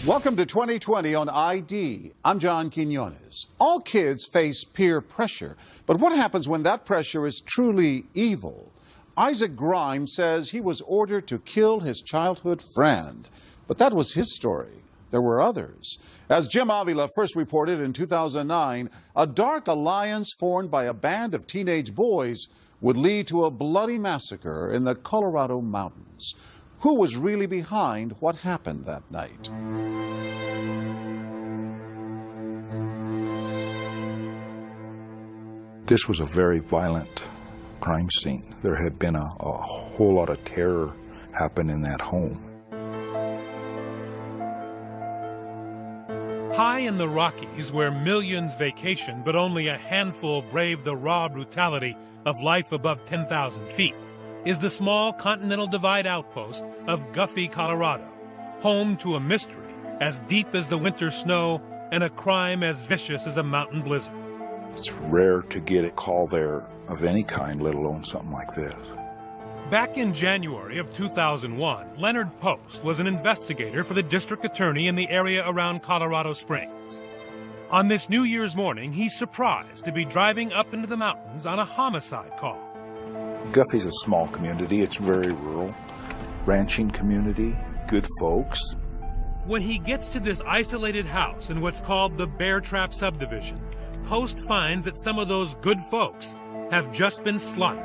Welcome to 2020 on ID. I'm John Quinones. All kids face peer pressure, but what happens when that pressure is truly evil? Isaac Grimes says he was ordered to kill his childhood friend, but that was his story. There were others. As Jim Avila first reported in 2009, a dark alliance formed by a band of teenage boys would lead to a bloody massacre in the Colorado mountains. Who was really behind what happened that night? This was a very violent crime scene. There had been a whole lot of terror happen in that home. High in the Rockies, where millions vacation but only a handful brave the raw brutality of life above 10,000 feet, is the small Continental Divide outpost of Guffey, Colorado, home to a mystery as deep as the winter snow and a crime as vicious as a mountain blizzard. It's rare to get a call there of any kind, let alone something like this. Back in January of 2001, Leonard Post was an investigator for the district attorney in the area around Colorado Springs. On this New Year's morning, he's surprised to be driving up into the mountains on a homicide call. Guffey's a small community. It's very rural. Ranching community, good folks. When he gets to this isolated house in what's called the Bear Trap subdivision, Post finds that some of those good folks have just been slaughtered.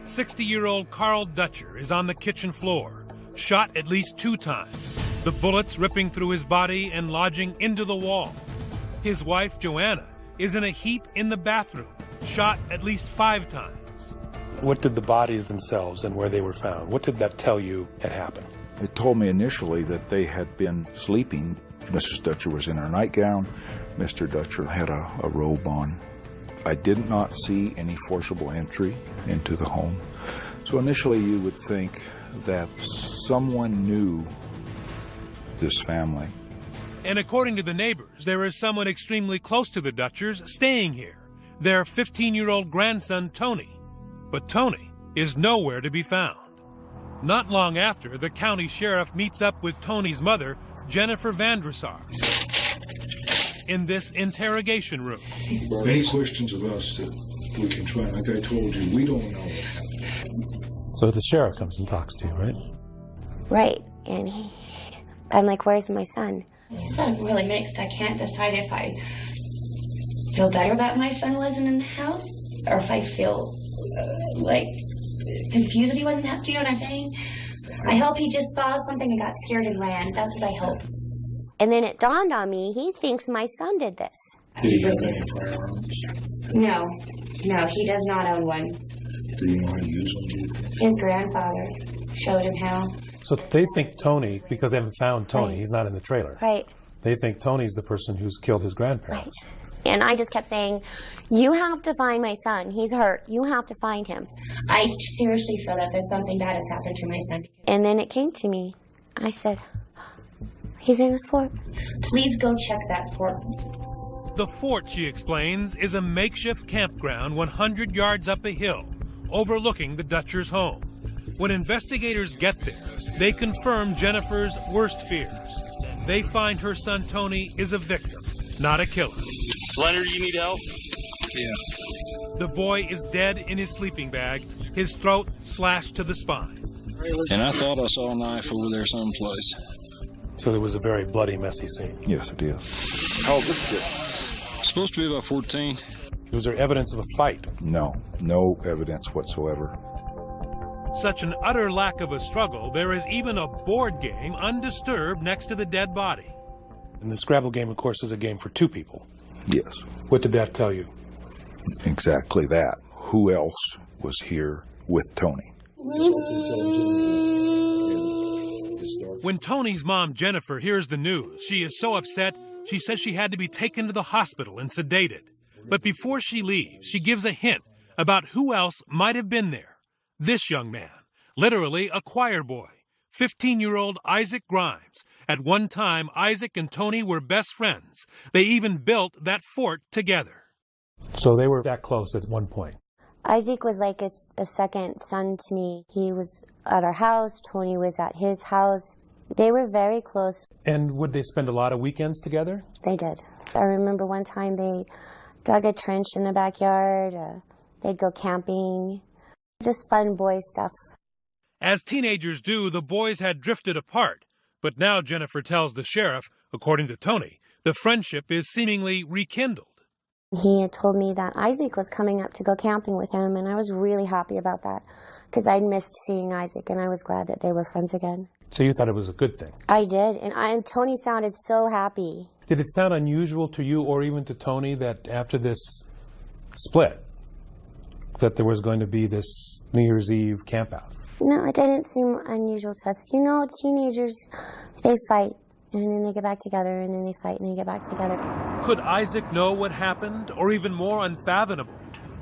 60-year-old Carl Dutcher is on the kitchen floor, shot at least 2 times, the bullets ripping through his body and lodging into the wall. His wife, Joanna, is in a heap in the bathroom, shot at least 5 times. What did the bodies themselves and where they were found, what did that tell you had happened? It told me initially that they had been sleeping. Mrs. Dutcher was in her nightgown. Mr. Dutcher had a robe on. I did not see any forcible entry into the home. So initially you would think that someone knew this family. And according to the neighbors, there is someone extremely close to the Dutchers staying here, their 15-year-old grandson, Tony. But Tony is nowhere to be found. Not long after, the county sheriff meets up with Tony's mother, Jennifer Vandresar, in this interrogation room. Any questions of us that we can try? Like I told you, we don't know what happened. So the sheriff comes and talks to you, right? Right, and I'm like, where's my son? So I'm really mixed. I can't decide if I feel better that my son wasn't in the house, or if I feel like confused that he wasn't there. Do you know what I'm saying? I hope he just saw something and got scared and ran. That's what I hope. And then it dawned on me, he thinks my son did this. Did he have any firearms? No, he does not own one. Do you know how to use them? His grandfather showed him how. So they think Tony, because they haven't found Tony, Right. he's not in the trailer. Right. They think Tony's the person who's killed his grandparents. Right. And I just kept saying, you have to find my son. He's hurt. You have to find him. I seriously feel that there's something bad has happened to my son. And then it came to me. I said, he's in his fort. Please go check that fort. The fort, she explains, is a makeshift campground 100 yards up a hill, overlooking the Dutchers' home. When investigators get there, they confirm Jennifer's worst fears. They find her son Tony is a victim, not a killer. Leonard, you need help? Yeah. The boy is dead in his sleeping bag, his throat slashed to the spine. And I thought I saw a knife over there someplace. So there was a very bloody, messy scene. Yes, it is. How old is this kid? Supposed to be about 14. Was there evidence of a fight? No evidence whatsoever. Such an utter lack of a struggle, there is even a board game undisturbed next to the dead body. And the Scrabble game, of course, is a game for 2 people. Yes, What did that tell you? exactly that. Who else was here with Tony? When Tony's mom, Jennifer, hears the news, she is so upset, she says she had to be taken to the hospital and sedated. But before she leaves, she gives a hint about who else might have been there. This young man, literally a choir boy, 15-year-old Isaac Grimes. At one time, Isaac and Tony were best friends. They even built that fort together. So they were that close at one point. Isaac was like a second son to me. He was at our house. Tony was at his house. They were very close. And would they spend a lot of weekends together? They did. I remember one time they dug a trench in the backyard. They'd go camping. Just fun boy stuff. As teenagers do, the boys had drifted apart. But now Jennifer tells the sheriff, according to Tony, the friendship is seemingly rekindled. He had told me that Isaac was coming up to go camping with him, and I was really happy about that because I'd missed seeing Isaac, and I was glad that they were friends again. So you thought it was a good thing? I did, and Tony sounded so happy. Did it sound unusual to you or even to Tony that after this split, that there was going to be this New Year's Eve campout? No, it didn't seem unusual to us. You know, teenagers, they fight, and then they get back together, and then they fight, and they get back together. Could Isaac know what happened? Or even more unfathomable,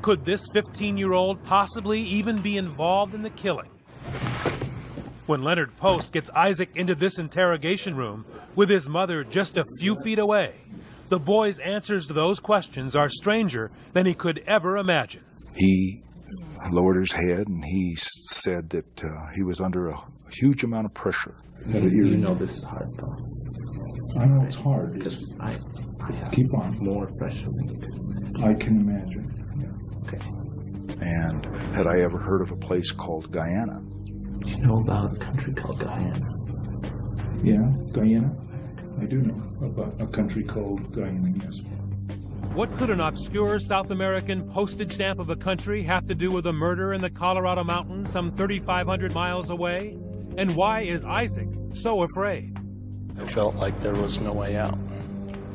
could this 15-year-old possibly even be involved in the killing? When Leonard Post gets Isaac into this interrogation room with his mother just a few feet away, the boy's answers to those questions are stranger than he could ever imagine. He lowered his head and he said that he was under a huge amount of pressure. You know this is hard, though. I know it's hard. Because I have Keep on. more pressure than you do. I can imagine. Okay. And had I ever heard of a place called Guyana? Do you know about a country called Guyana? Yeah, Guyana? I do know about a country called Guyana, yes. What could an obscure South American postage stamp of a country have to do with a murder in the Colorado mountains some 3,500 miles away? And why is Isaac so afraid? I felt like there was no way out.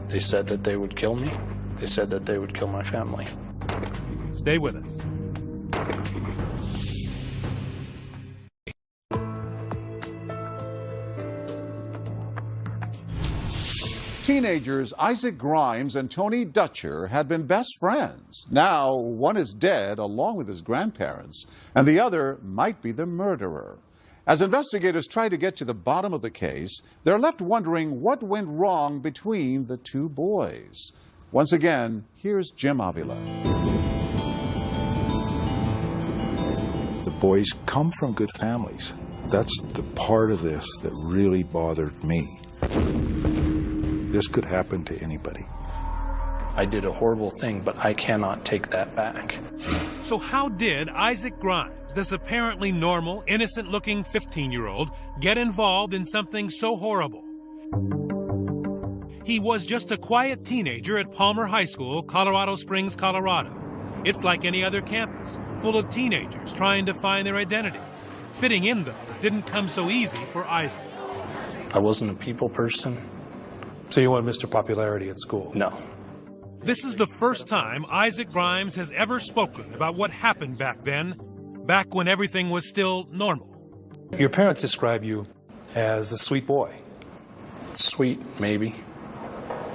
They said that they would kill me. They said that they would kill my family. Stay with us. Teenagers Isaac Grimes and Tony Dutcher had been best friends. Now, one is dead along with his grandparents, and the other might be the murderer. As investigators try to get to the bottom of the case, they're left wondering what went wrong between the two boys. Once again, here's Jim Avila. The boys come from good families. That's the part of this that really bothered me. This could happen to anybody. I did a horrible thing, but I cannot take that back. So how did Isaac Grimes, this apparently normal, innocent-looking 15-year-old, get involved in something so horrible? He was just a quiet teenager at Palmer High School, Colorado Springs, Colorado. It's like any other campus, full of teenagers trying to find their identities. Fitting in, though, didn't come so easy for Isaac. I wasn't a people person. So you want Mr. Popularity at school? No. This is the first time Isaac Grimes has ever spoken about what happened back then, back when everything was still normal. Your parents describe you as a sweet boy. Sweet, maybe,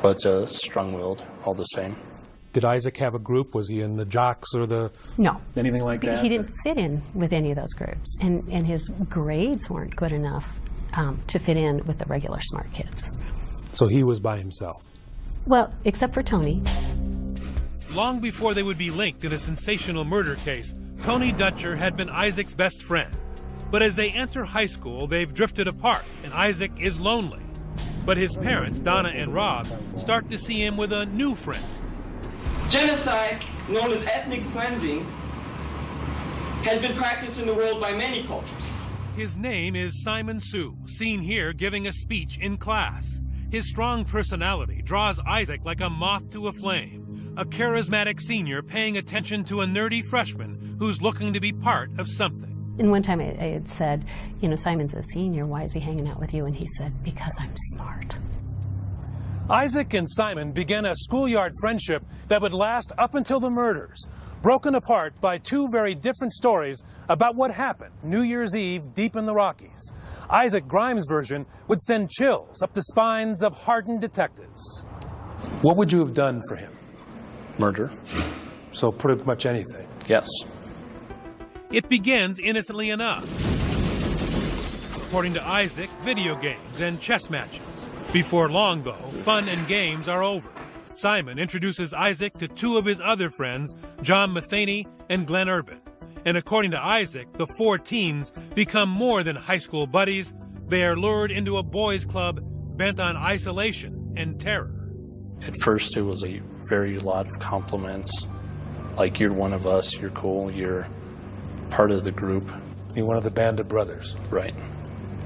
but strong-willed all the same. Did Isaac have a group? Was he in the jocks or the... No. Anything like that? He didn't fit in with any of those groups, and his grades weren't good enough to fit in with the regular smart kids. So he was by himself? Well, except for Tony. Long before they would be linked in a sensational murder case, Tony Dutcher had been Isaac's best friend. But as they enter high school, they've drifted apart, and Isaac is lonely. But his parents, Donna and Rob, start to see him with a new friend. Genocide, known as ethnic cleansing, has been practiced in the world by many cultures. His name is Simon Sue, seen here giving a speech in class. His strong personality draws Isaac like a moth to a flame, a charismatic senior paying attention to a nerdy freshman who's looking to be part of something. And one time I had said, you know, Simon's a senior, why is he hanging out with you? And he said, because I'm smart. Isaac and Simon began a schoolyard friendship that would last up until the murders, broken apart by two very different stories about what happened New Year's Eve deep in the Rockies. Isaac Grimes' version would send chills up the spines of hardened detectives. What would you have done for him? Murder. So pretty much anything? Yes. It begins innocently enough. According to Isaac, video games and chess matches. Before long, though, fun and games are over. Simon introduces Isaac to two of his other friends, John Matheny and Glenn Urban. And according to Isaac, the four teens become more than high school buddies. They are lured into a boys' club bent on isolation and terror. At first, it was a very lot of compliments, like, you're one of us, you're cool, you're part of the group. You're one of the band of brothers. Right.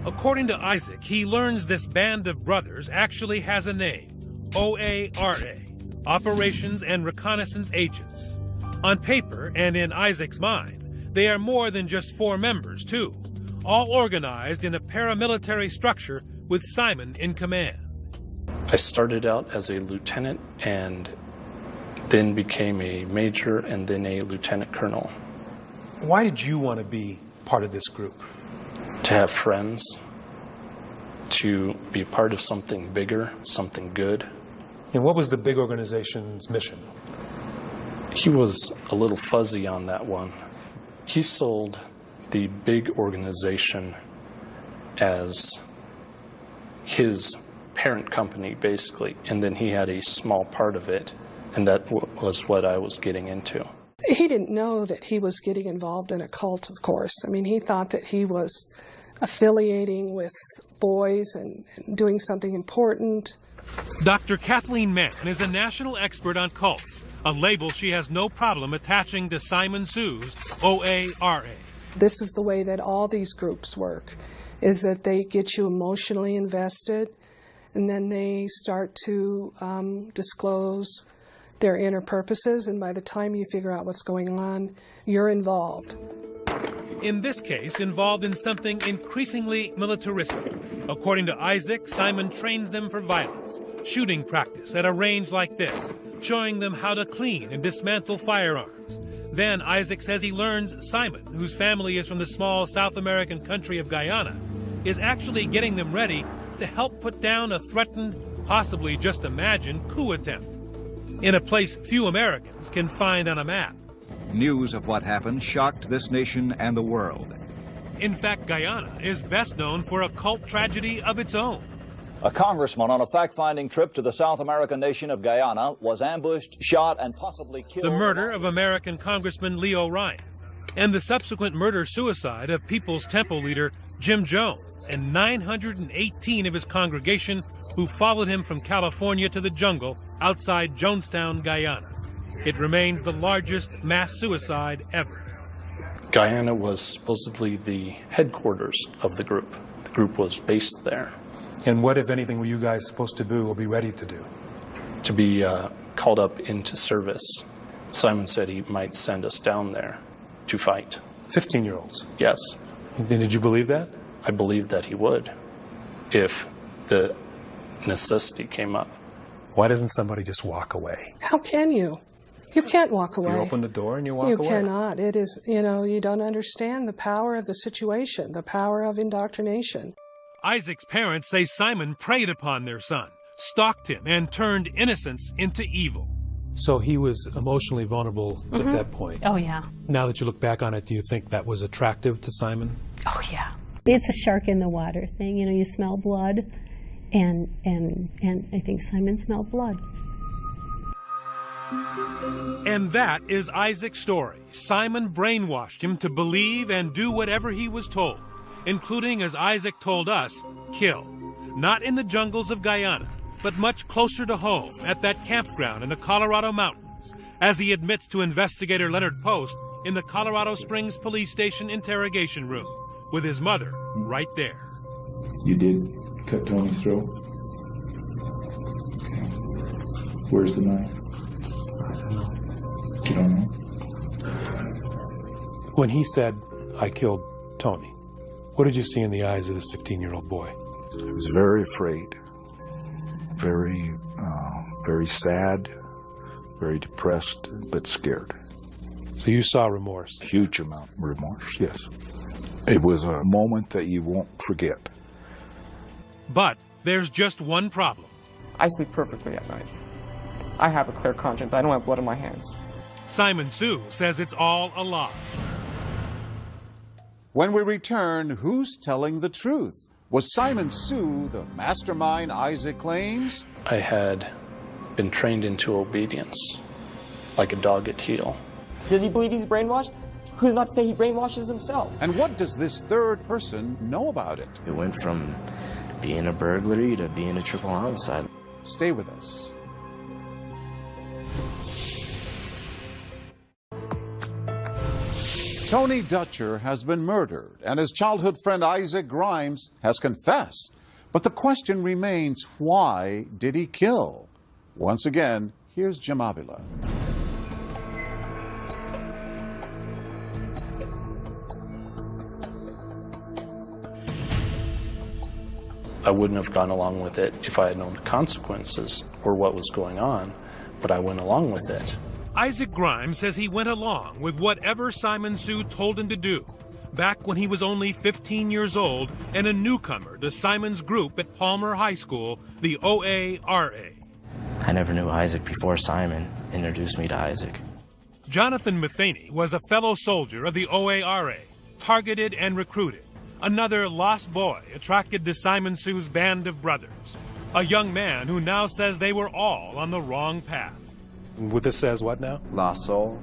According to Isaac, he learns this band of brothers actually has a name, OARA, Operations and Reconnaissance Agents. On paper and in Isaac's mind, they are more than just 4 members, too, all organized in a paramilitary structure with Simon in command. I started out as a lieutenant and then became a major and then a lieutenant colonel. Why did you want to be part of this group? To have friends, to be part of something bigger, something good. And what was the big organization's mission? He was a little fuzzy on that one. He sold the big organization as his parent company, basically, and then he had a small part of it, and that was what I was getting into. He didn't know that he was getting involved in a cult, of course. I mean, he thought that he was affiliating with boys and doing something important. Dr. Kathleen Mann is a national expert on cults, a label she has no problem attaching to Simon Sue's OARA. This is the way that all these groups work, is that they get you emotionally invested, and then they start to disclose their inner purposes, and by the time you figure out what's going on, you're involved. In this case, involved in something increasingly militaristic. According to Isaac, Simon trains them for violence, shooting practice at a range like this, showing them how to clean and dismantle firearms. Then Isaac says he learns Simon, whose family is from the small South American country of Guyana, is actually getting them ready to help put down a threatened, possibly just imagined, coup attempt in a place few Americans can find on a map. News of what happened shocked this nation and the world. In fact, Guyana is best known for a cult tragedy of its own. A congressman on a fact-finding trip to the South American nation of Guyana was ambushed, shot, and possibly killed. The murder of American Congressman Leo Ryan, and the subsequent murder-suicide of People's Temple leader Jim Jones and 918 of his congregation who followed him from California to the jungle outside Jonestown, Guyana. It remains the largest mass suicide ever. Guyana was supposedly the headquarters of the group. The group was based there. And what, if anything, were you guys supposed to do or be ready to do? To be called up into service. Simon said he might send us down there to fight. 15-year-olds? Yes. And did you believe that? I believed that he would, if the necessity came up. Why doesn't somebody just walk away? How can you? You can't walk away. You open the door and you walk away. You cannot. It is, you don't understand the power of the situation, the power of indoctrination. Isaac's parents say Simon preyed upon their son, stalked him, and turned innocence into evil. So he was emotionally vulnerable at that point. Oh, yeah. Now that you look back on it, do you think that was attractive to Simon? Oh, yeah. It's a shark in the water thing. You smell blood, and I think Simon smelled blood. And that is Isaac's story. Simon brainwashed him to believe and do whatever he was told, including, as Isaac told us, kill. Not in the jungles of Guyana, but much closer to home, at that campground in the Colorado mountains, as he admits to investigator Leonard Post in the Colorado Springs Police Station interrogation room, with his mother right there. You did cut Tony's throat? Okay. Where's the knife? You don't know? When he said, I killed Tony, what did you see in the eyes of this 15-year-old boy? I was very afraid, very sad, very depressed, but scared. So you saw remorse? Huge amount of remorse, yes. It was a moment that you won't forget. But there's just one problem. I sleep perfectly at night. I have a clear conscience. I don't have blood on my hands. Simon Sue says it's all a lie. When we return, who's telling the truth? Was Simon Sue the mastermind Isaac claims? I had been trained into obedience, like a dog at heel. Does he believe he's brainwashed? Who's not to say he brainwashes himself? And what does this third person know about it? It went from being a burglary to being a triple homicide. Stay with us. Tony Dutcher has been murdered, and his childhood friend Isaac Grimes has confessed. But the question remains, why did he kill? Once again, here's Jim Avila. I wouldn't have gone along with it if I had known the consequences or what was going on, but I went along with it. Isaac Grimes says he went along with whatever Simon Sue told him to do back when he was only 15 years old and a newcomer to Simon's group at Palmer High School, the OARA. I never knew Isaac before Simon introduced me to Isaac. Jonathan Matheny was a fellow soldier of the OARA, targeted and recruited. Another lost boy attracted to Simon Sue's band of brothers. A young man who now says they were all on the wrong path. What this says what now? Lost soul.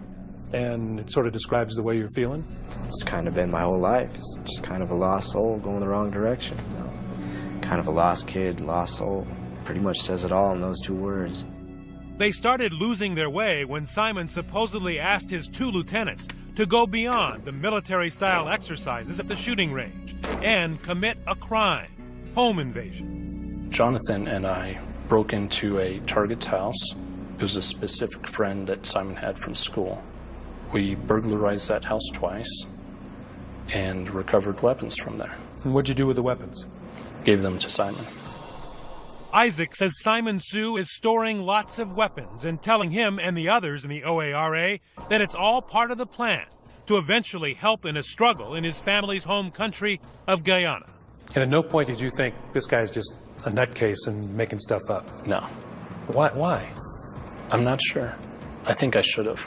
And it sort of describes the way you're feeling? It's kind of been my whole life. It's just kind of a lost soul going the wrong direction. You know? Kind of a lost kid, lost soul. Pretty much says it all in those two words. They started losing their way when Simon supposedly asked his 2 lieutenants to go beyond the military-style exercises at the shooting range and commit a crime, home invasion. Jonathan and I broke into a target's house. It was a specific friend that Simon had from school. We burglarized that house twice and recovered weapons from there. And what'd you do with the weapons? Gave them to Simon. Isaac says Simon Sue is storing lots of weapons and telling him and the others in the OARA that it's all part of the plan to eventually help in a struggle in his family's home country of Guyana. And at no point did you think this guy's just a nutcase and making stuff up? No. Why? I'm not sure. I think I should have.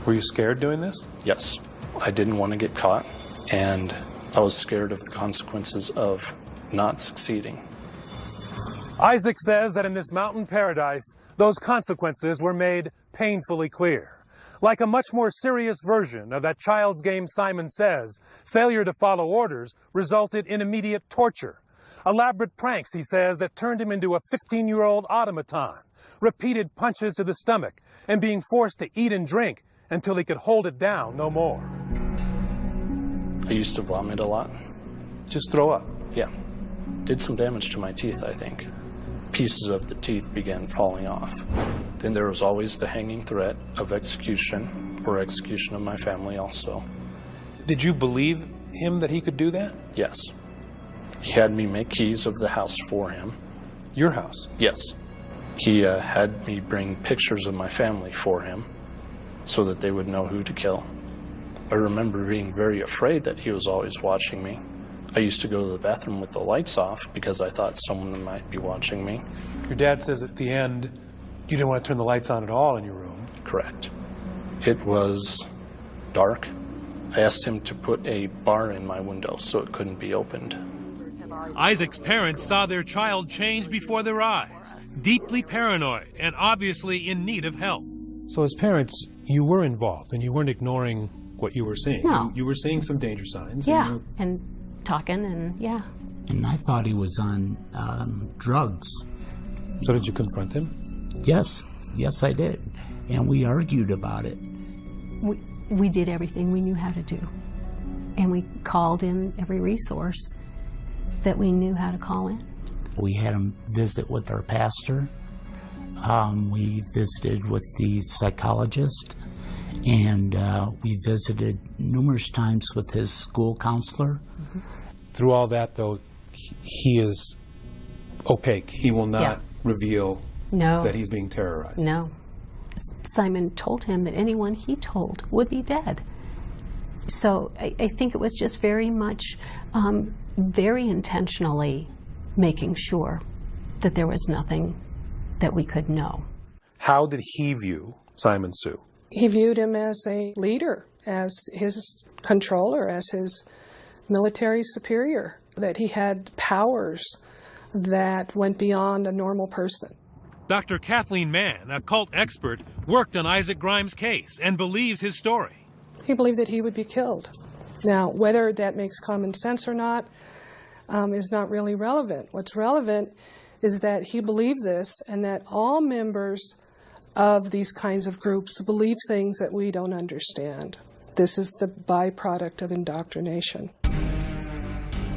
Were you scared doing this? Yes. I didn't want to get caught, and I was scared of the consequences of not succeeding. Isaac says that in this mountain paradise, those consequences were made painfully clear. Like a much more serious version of that child's game Simon Says, failure to follow orders resulted in immediate torture. Elaborate pranks, he says, that turned him into a 15-year-old automaton, repeated punches to the stomach, and being forced to eat and drink until he could hold it down no more. I used to vomit a lot. Just throw up? Yeah. Did some damage to my teeth, I think. Pieces of the teeth began falling off. Then there was always the hanging threat of execution, or execution of my family also. Did you believe him that he could do that? Yes. He had me make keys of the house for him. Your house? Yes. He had me bring pictures of my family for him so that they would know who to kill. I remember being very afraid that he was always watching me. I used to go to the bathroom with the lights off because I thought someone might be watching me. Your dad says at the end you didn't want to turn the lights on at all in your room. Correct. It was dark. I asked him to put a bar in my window so it couldn't be opened. Isaac's parents saw their child change before their eyes, deeply paranoid and obviously in need of help. So as parents, you were involved and you weren't ignoring what you were seeing. No. You were seeing some danger signs. Yeah, and talking and yeah. And I thought he was on drugs. So did you confront him? Yes, I did. And we argued about it. We did everything we knew how to do. And we called in every resource that we knew how to call in. We had him visit with our pastor. We visited with the psychologist. And we visited numerous times with his school counselor. Mm-hmm. Through all that, though, he is opaque. He will not reveal that he's being terrorized. No. Simon told him that anyone he told would be dead. So I think it was just very much, very intentionally making sure that there was nothing that we could know. How did he view Simon Sue? He viewed him as a leader, as his controller, as his military superior, that he had powers that went beyond a normal person. Dr. Kathleen Mann, a cult expert, worked on Isaac Grimes' case and believes his story. He believed that he would be killed. Now, whether that makes common sense or not is not really relevant. What's relevant is that he believed this, and that all members of these kinds of groups believe things that we don't understand. This is the byproduct of indoctrination.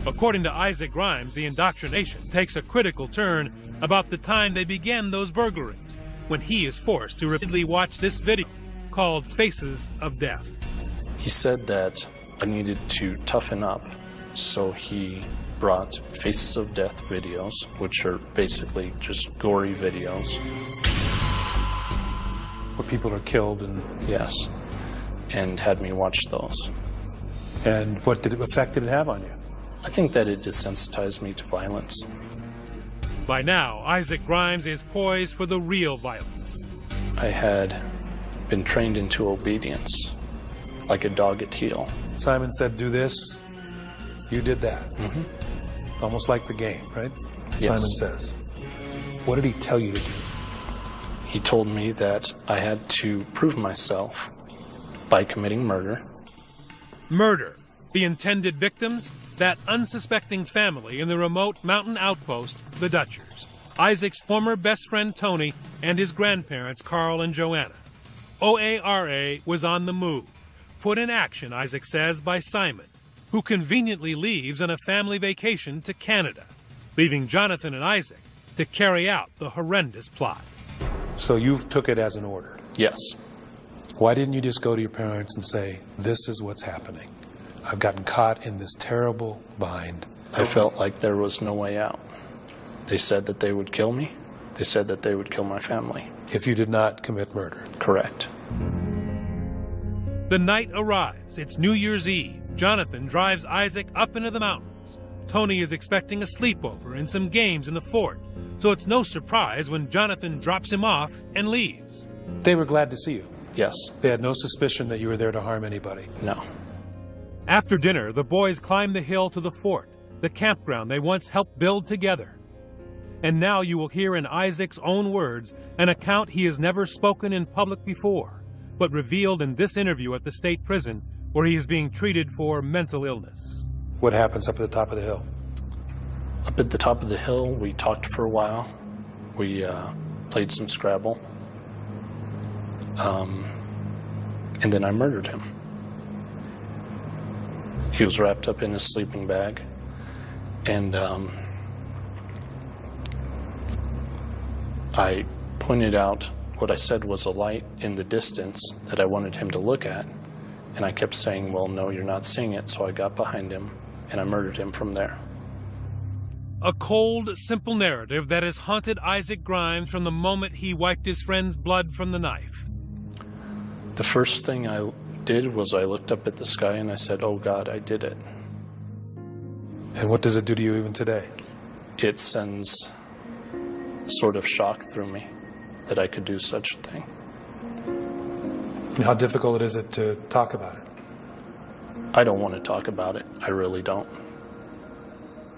According to Isaac Grimes, the indoctrination takes a critical turn about the time they began those burglaries, when he is forced to repeatedly watch this video called Faces of Death. He said that I needed to toughen up, so he brought Faces of Death videos, which are basically just gory videos. Where people are killed and... Yes, and had me watch those. And what effect did it have on you? I think that it desensitized me to violence. By now, Isaac Grimes is poised for the real violence. I had been trained into obedience, like a dog at heel. Simon said, do this, you did that. Mm-hmm. Almost like the game, right? Yes. Simon says. What did he tell you to do? He told me that I had to prove myself by committing murder. Murder. The intended victims? That unsuspecting family in the remote mountain outpost, the Dutchers. Isaac's former best friend Tony and his grandparents Carl and Joanna. OARA was on the move. Put in action, Isaac says, by Simon, who conveniently leaves on a family vacation to Canada, leaving Jonathan and Isaac to carry out the horrendous plot. So you took it as an order? Yes. Why didn't you just go to your parents and say, this is what's happening? I've gotten caught in this terrible bind. I felt like there was no way out. They said that they would kill me. They said that they would kill my family. If you did not commit murder? Correct. The night arrives. It's New Year's Eve. Jonathan drives Isaac up into the mountains. Tony is expecting a sleepover and some games in the fort, so it's no surprise when Jonathan drops him off and leaves. They were glad to see you? Yes. They had no suspicion that you were there to harm anybody? No. After dinner, the boys climb the hill to the fort, the campground they once helped build together. And now you will hear in Isaac's own words an account he has never spoken in public before, but revealed in this interview at the state prison where he is being treated for mental illness. What happens up at the top of the hill? Up at the top of the hill, we talked for a while. We played some Scrabble. And then I murdered him. He was wrapped up in his sleeping bag. And I pointed out what I said was a light in the distance that I wanted him to look at. And I kept saying, well, no, you're not seeing it. So I got behind him and I murdered him from there. A cold, simple narrative that has haunted Isaac Grimes from the moment he wiped his friend's blood from the knife. The first thing I did was I looked up at the sky and I said, oh God, I did it. And what does it do to you even today? It sends sort of shock through me that I could do such a thing. How difficult is it to talk about it? I don't want to talk about it. I really don't.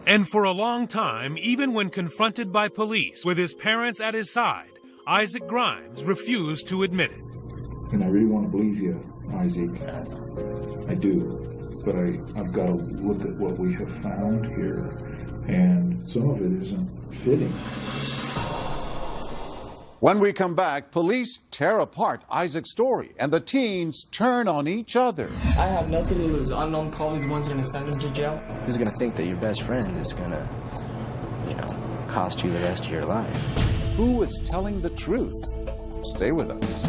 And for a long time, even when confronted by police with his parents at his side, Isaac Grimes refused to admit it. And I really want to believe you, Isaac. I do. But I've got to look at what we have found here. And some of it isn't fitting. When we come back, police tear apart Isaac's story, and the teens turn on each other. I have nothing to lose. Unknown probably the ones going to send him to jail. Who's going to think that your best friend is going to, cost you the rest of your life? Who is telling the truth? Stay with us.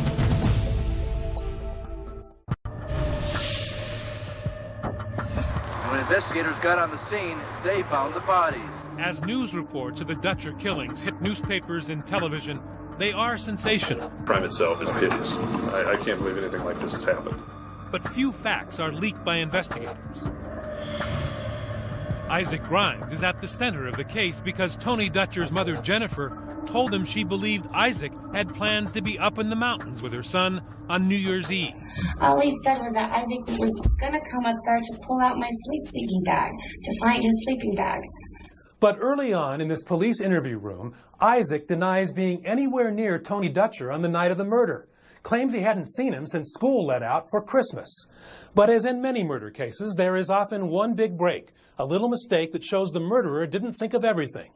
When investigators got on the scene, they found the bodies. As news reports of the Dutcher killings hit newspapers and television, they are sensational. Crime itself is hideous. I can't believe anything like this has happened. But few facts are leaked by investigators. Isaac Grimes is at the center of the case because Tony Dutcher's mother, Jennifer, told him she believed Isaac had plans to be up in the mountains with her son on New Year's Eve. All he said was that Isaac was going to come up there to pull out my sleeping bag, to find his sleeping bag. But early on in this police interview room, Isaac denies being anywhere near Tony Dutcher on the night of the murder, claims he hadn't seen him since school let out for Christmas. But as in many murder cases, there is often one big break, a little mistake that shows the murderer didn't think of everything.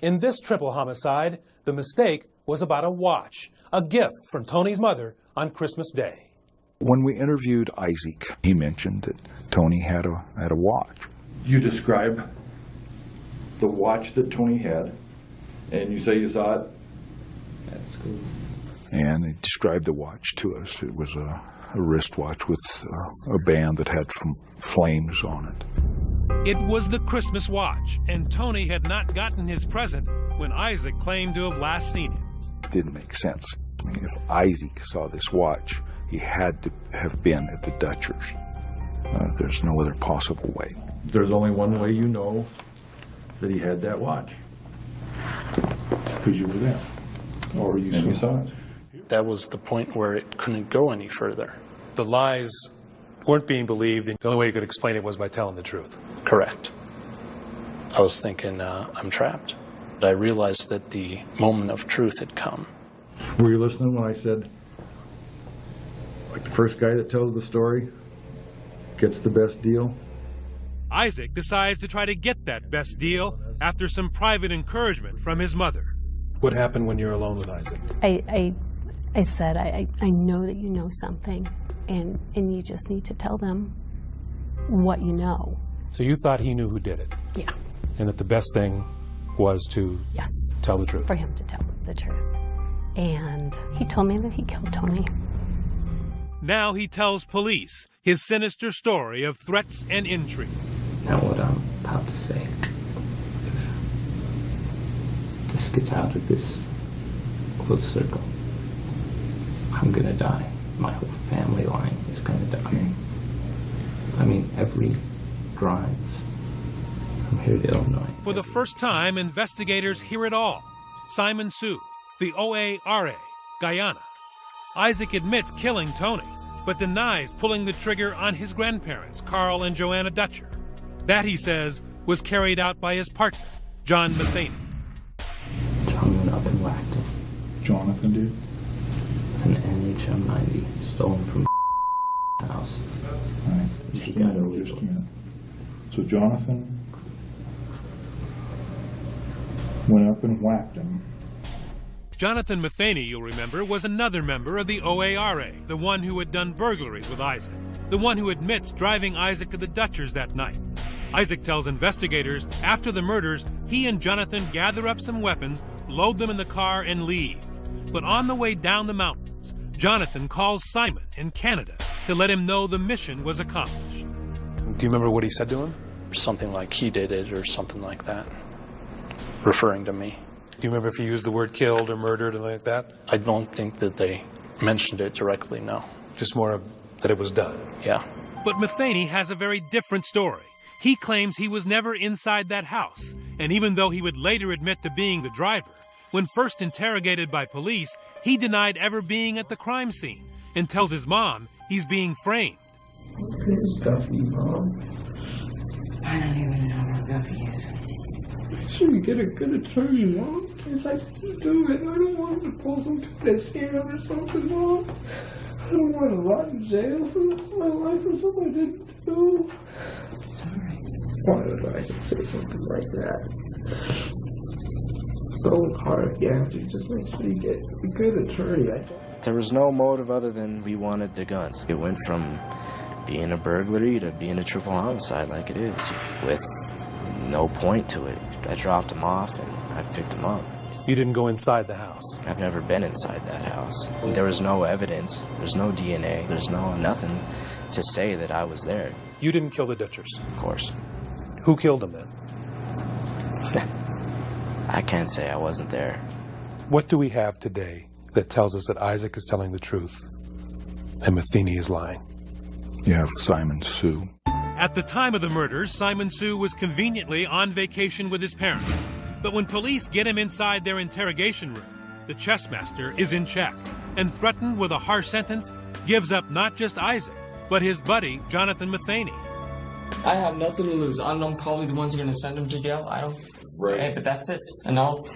In this triple homicide, the mistake was about a watch, a gift from Tony's mother on Christmas Day. When we interviewed Isaac, he mentioned that Tony had a watch. You describe the watch that Tony had, and you say you saw it at school. And he described the watch to us. It was a wristwatch with a band that had flames on it. It was the Christmas watch, and Tony had not gotten his present when Isaac claimed to have last seen him. It didn't make sense. I mean, if Isaac saw this watch, he had to have been at the Dutchers. There's no other possible way. There's only one way you know that he had that watch. Because you were there. Or you saw it. That was the point where it couldn't go any further. The lies weren't being believed. The only way you could explain it was by telling the truth. Correct. I was thinking, I'm trapped. But I realized that the moment of truth had come. Were you listening when I said, like the first guy that tells the story gets the best deal? Isaac decides to try to get that best deal after some private encouragement from his mother. What happened when you're alone with Isaac? I said, I know that you know something, and you just need to tell them what you know. So you thought he knew who did it? Yeah. And that the best thing was to tell the truth? For him to tell the truth. And he told me that he killed Tony. Now he tells police his sinister story of threats and intrigue. Now what I'm about to say, if this gets out of this close circle, I'm gonna die. My whole family line is gonna die. I mean, every Grimes from here to Illinois. For the first time, investigators hear it all. Simon Sue, the OARA, Guyana. Isaac admits killing Tony, but denies pulling the trigger on his grandparents, Carl and Joanna Dutcher. That, he says, was carried out by his partner, John Matheny. John went up and whacked him. Jonathan did? An NHM-90 stolen from house. All right. Just a minute. So Jonathan went up and whacked him. Jonathan Matheny, you'll remember, was another member of the OARA, the one who had done burglaries with Isaac, the one who admits driving Isaac to the Dutchers that night. Isaac tells investigators after the murders, he and Jonathan gather up some weapons, load them in the car, and leave. But on the way down the mountains, Jonathan calls Simon in Canada to let him know the mission was accomplished. Do you remember what he said to him? Something like he did it or something like that, referring to me. Do you remember if he used the word killed or murdered or like that? I don't think that they mentioned it directly, no. Just more that it was done? Yeah. But Matheny has a very different story. He claims he was never inside that house, and even though he would later admit to being the driver, when first interrogated by police, he denied ever being at the crime scene and tells his mom he's being framed. It's Guffey, Mom. I don't even know where Guffey is. Should we get a good attorney, Mom? Because I can't do it. I don't want to pull some kind of scam or something, Mom. I don't want to rot in jail for the rest of my life for something I didn't do. Sorry. Why would Isaac say something like that? Go hard, yeah. Just make sure you get a good attorney. There was no motive other than we wanted the guns. It went from being a burglary to being a triple homicide like it is, with no point to it. I dropped him off and I've picked him up. You didn't go inside the house? I've never been inside that house. There was no evidence. There's no DNA. There's nothing to say that I was there. You didn't kill the Dutchers? Of course. Who killed them then? I can't say I wasn't there. What do we have today that tells us that Isaac is telling the truth and Matheny is lying? You have Simon Sue. At the time of the murders, Simon Sue was conveniently on vacation with his parents. But when police get him inside their interrogation room, the chess master is in check and, threatened with a harsh sentence, gives up not just Isaac, but his buddy, Jonathan Matheny. I have nothing to lose. I'm probably the ones who are going to send him to jail. I don't. Right. Hey, but that's it. And I'll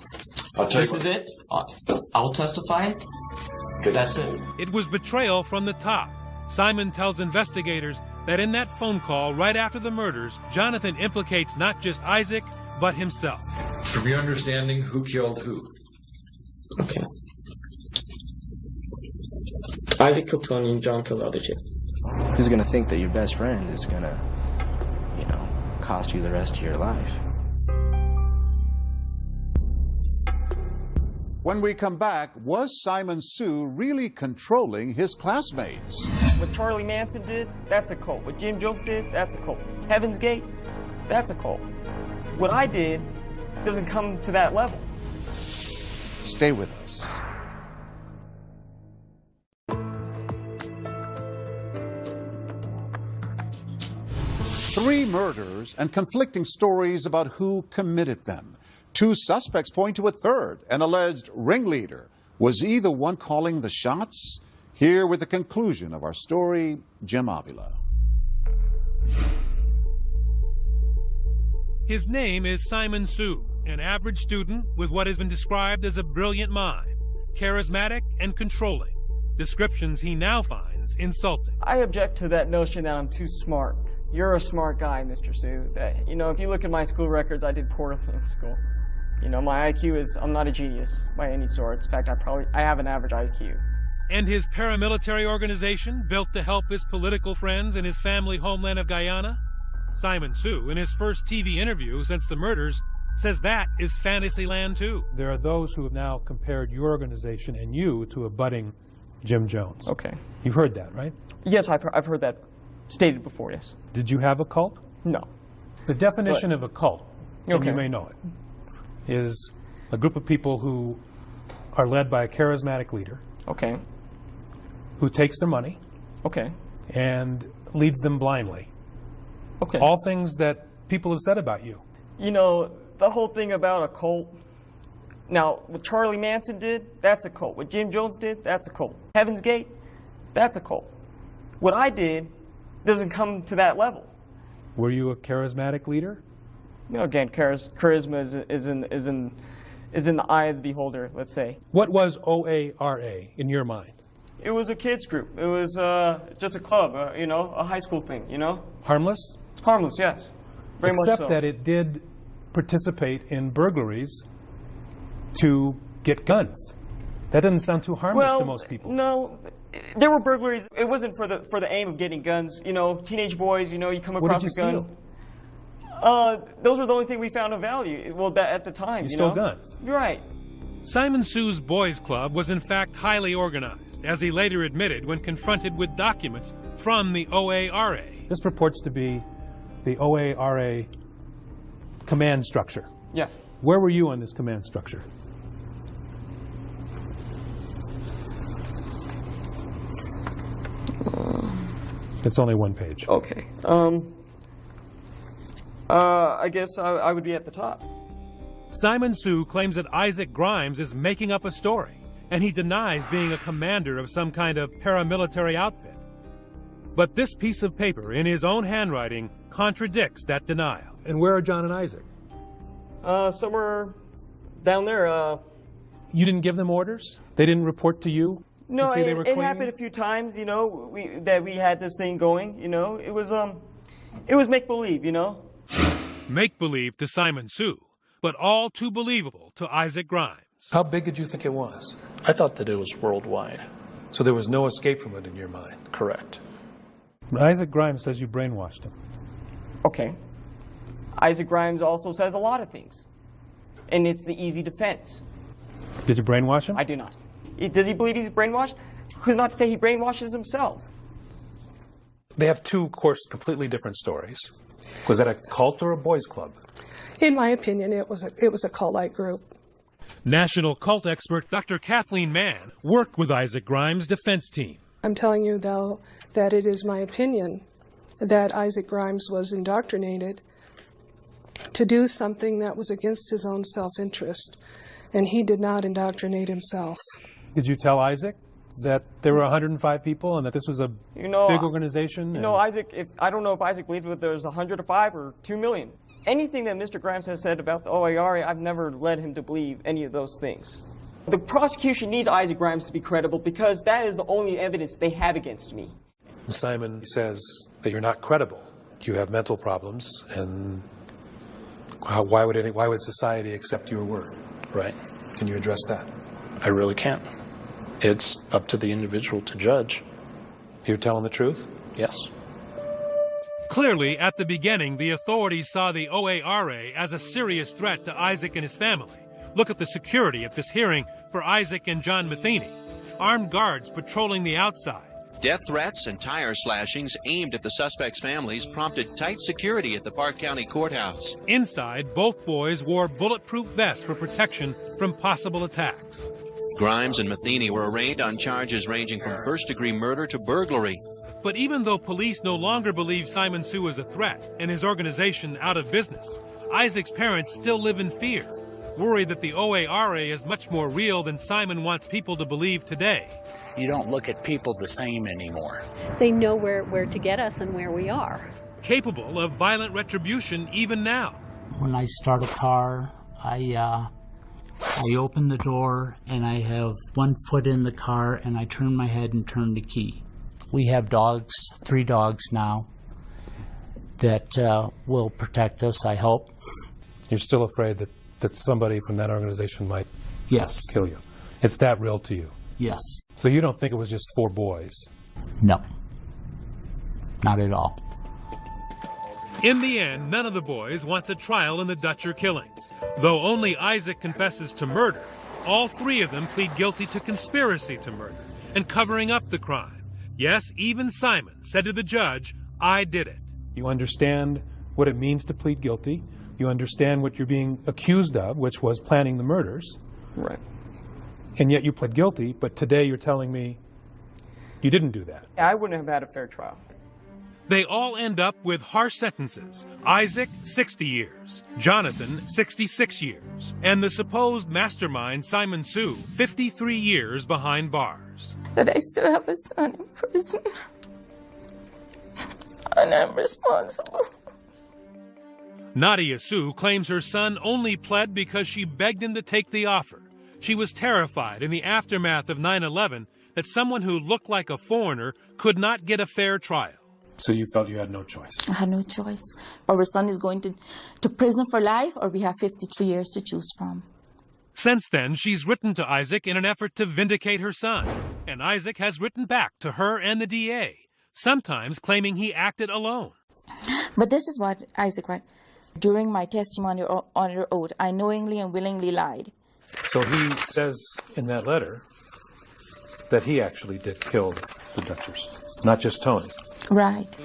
This is it. I'll testify it. That's it. It was betrayal from the top. Simon tells investigators that in that phone call right after the murders, Jonathan implicates not just Isaac, but himself. From your understanding, who killed who? Okay. Isaac killed Tony and John killed the other kid. Who's gonna think that your best friend is gonna, cost you the rest of your life? When we come back, was Simon Sue really controlling his classmates? What Charlie Manson did, that's a cult. What Jim Jones did, that's a cult. Heaven's Gate, that's a cult. What I did doesn't come to that level. Stay with us. Three murders and conflicting stories about who committed them. Two suspects point to a third, an alleged ringleader. Was he the one calling the shots? Here with the conclusion of our story, Jim Avila. His name is Simon Sue, an average student with what has been described as a brilliant mind, charismatic and controlling, descriptions he now finds insulting. I object to that notion that I'm too smart. You're a smart guy, Mr. Sue. That, if you look at my school records, I did poorly in school. My IQ I'm not a genius by any sort. In fact, I have an average IQ. And his paramilitary organization, built to help his political friends in his family homeland of Guyana? Simon Sue, in his first TV interview since the murders, says that is Fantasyland too. There are those who have now compared your organization and you to a budding Jim Jones. Okay. You've heard that, right? Yes, I've heard that stated before, yes. Did you have a cult? No. The definition of a cult, and Okay. you may know it, is a group of people who are led by a charismatic leader. Okay. Who takes their money. Okay. And leads them blindly. Okay. All things that people have said about you. The whole thing about a cult. Now, what Charlie Manson did, that's a cult. What Jim Jones did, that's a cult. Heaven's Gate, that's a cult. What I did doesn't come to that level. Were you a charismatic leader? Again, charisma is in the eye of the beholder, let's say. What was OARA in your mind? It was a kids group. It was just a club, a high school thing, Harmless? Harmless, yes. Very much so. Except that it did participate in burglaries to get guns. That doesn't sound too harmless to most people. No, there were burglaries. It wasn't for the aim of getting guns. Teenage boys. You come across a gun. Those were the only thing we found of value. Well, at the time. You stole guns. You're right. Simon Sue's boys' club was in fact highly organized, as he later admitted when confronted with documents from the OARA. This purports to be the OARA command structure. Yeah. Where were you on this command structure? It's only one page. Okay. I guess I would be at the top. Simon Sue claims that Isaac Grimes is making up a story, and he denies being a commander of some kind of paramilitary outfit. But this piece of paper, in his own handwriting, contradicts that denial. And where are John and Isaac? Somewhere down there. You didn't give them orders? They didn't report to you? No, to say they were it happened a few times, that we had this thing going, It was make-believe, Make-believe to Simon Sue, but all too believable to Isaac Grimes. How big did you think it was? I thought that it was worldwide. So there was no escape from it in your mind? Correct. Isaac Grimes says you brainwashed him. Okay. Isaac Grimes also says a lot of things. And it's the easy defense. Did you brainwash him? I do not. Does he believe he's brainwashed? Who's not to say he brainwashes himself? They have two, of course, completely different stories. Was that a cult or a boys' club? In my opinion, it was a cult-like group. National cult expert Dr. Kathleen Mann worked with Isaac Grimes' defense team. I'm telling you, though, that it is my opinion that Isaac Grimes was indoctrinated to do something that was against his own self-interest, and he did not indoctrinate himself. Did you tell Isaac that there were 105 people and that this was a big organization? Isaac, I don't know if Isaac believed that there was 105 or 2 million. Anything that Mr. Grimes has said about the OARA, I've never led him to believe any of those things. The prosecution needs Isaac Grimes to be credible because that is the only evidence they have against me. Simon says that you're not credible. You have mental problems, and why would society accept your word? Right. Can you address that? I really can't. It's up to the individual to judge. You're telling the truth? Yes. Clearly, at the beginning, the authorities saw the OARA as a serious threat to Isaac and his family. Look at the security at this hearing for Isaac and John Matheny. Armed guards patrolling the outside. Death threats and tire slashings aimed at the suspects' families prompted tight security at the Park County Courthouse. Inside, both boys wore bulletproof vests for protection from possible attacks. Grimes and Matheny were arraigned on charges ranging from first-degree murder to burglary. But even though police no longer believe Simon Sue is a threat and his organization out of business, Isaac's parents still live in fear, worried that the OARA is much more real than Simon wants people to believe today. You don't look at people the same anymore. They know where to get us and where we are. Capable of violent retribution even now. When I start a car, I open the door and I have one foot in the car and I turn my head and turn the key. We have dogs, 3 dogs now, that will protect us, I hope. You're still afraid that somebody from that organization might kill you? It's that real to you? Yes. So you don't think it was just 4 boys? No. Not at all. In the end, none of the boys wants a trial in the Dutcher killings. Though only Isaac confesses to murder, all 3 of them plead guilty to conspiracy to murder and covering up the crime. Yes, even Simon said to the judge, "I did it." You understand what it means to plead guilty. You understand what you're being accused of, which was planning the murders. Right. And yet you pled guilty, but today you're telling me you didn't do that. I wouldn't have had a fair trial. They all end up with harsh sentences. Isaac, 60 years. Jonathan, 66 years. And the supposed mastermind, Simon Sue, 53 years behind bars. That I still have a son in prison. And I'm responsible. Nadia Sue claims her son only pled because she begged him to take the offer. She was terrified in the aftermath of 9/11 that someone who looked like a foreigner could not get a fair trial. So you felt you had no choice? I had no choice. Our son is going to prison for life, or we have 53 years to choose from. Since then, she's written to Isaac in an effort to vindicate her son. And Isaac has written back to her and the DA, sometimes claiming he acted alone. But this is what Isaac wrote. During my testimony under oath, I knowingly and willingly lied. So he says in that letter that he actually did kill the Dutchers, not just Tony. Right.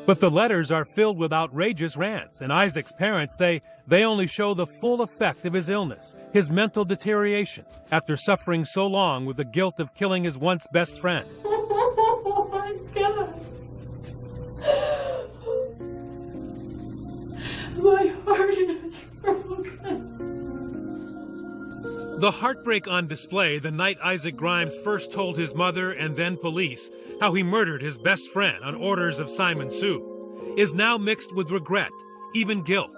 But the letters are filled with outrageous rants, and Isaac's parents say they only show the full effect of his illness, his mental deterioration, after suffering so long with the guilt of killing his once best friend. Oh my God. My heart is broken. The heartbreak on display the night Isaac Grimes first told his mother and then police how he murdered his best friend on orders of Simon Sue is now mixed with regret, even guilt.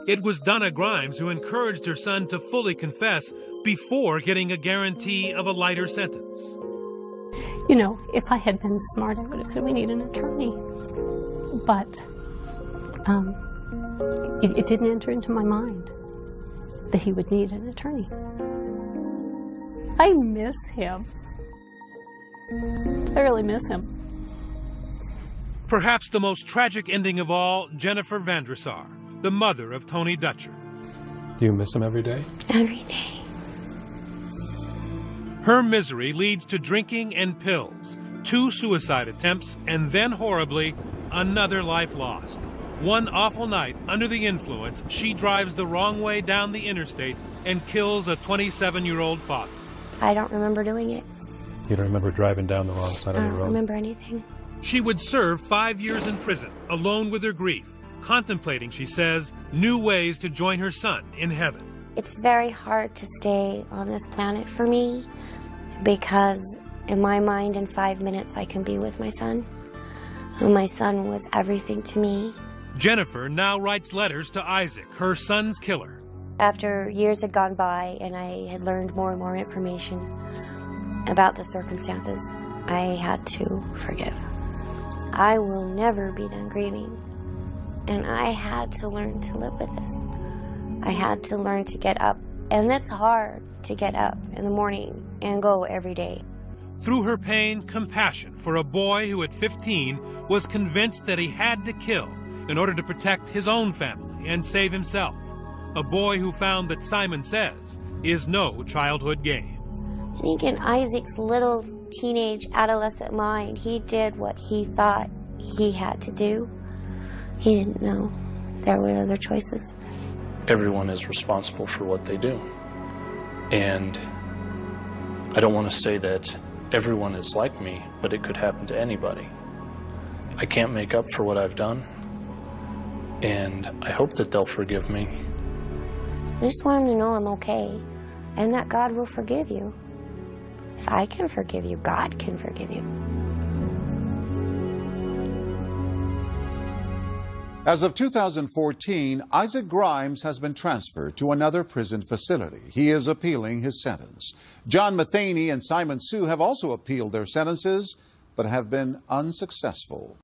It was Donna Grimes who encouraged her son to fully confess before getting a guarantee of a lighter sentence. You know, if I had been smart, I would have said we need an attorney. But it didn't enter into my mind that he would need an attorney. I miss him. I really miss him. Perhaps the most tragic ending of all, Jennifer Vandresar, the mother of Tony Dutcher. Do you miss him every day? Every day. Her misery leads to drinking and pills, 2 suicide attempts, and then horribly, another life lost. One awful night, under the influence, she drives the wrong way down the interstate and kills a 27-year-old father. I don't remember doing it. You don't remember driving down the wrong side of the road? I don't remember anything. She would serve 5 years in prison, alone with her grief, contemplating, she says, new ways to join her son in heaven. It's very hard to stay on this planet for me because in my mind, in 5 minutes, I can be with my son. My son was everything to me. Jennifer now writes letters to Isaac, her son's killer. After years had gone by and I had learned more and more information about the circumstances, I had to forgive. I will never be done grieving, and I had to learn to live with this. I had to learn to get up, and it's hard to get up in the morning and go every day. Through her pain, compassion for a boy who at 15 was convinced that he had to kill in order to protect his own family and save himself. A boy who found that Simon Says is no childhood game. I think in Isaac's little teenage adolescent mind, he did what he thought he had to do. He didn't know there were other choices. Everyone is responsible for what they do. And I don't want to say that everyone is like me, but it could happen to anybody. I can't make up for what I've done, and I hope that they'll forgive me. I just want him to know I'm okay, and that God will forgive you. If I can forgive you, God can forgive you. As of 2014, Isaac Grimes has been transferred to another prison facility. He is appealing his sentence. John Matheny and Simon Sue have also appealed their sentences, but have been unsuccessful.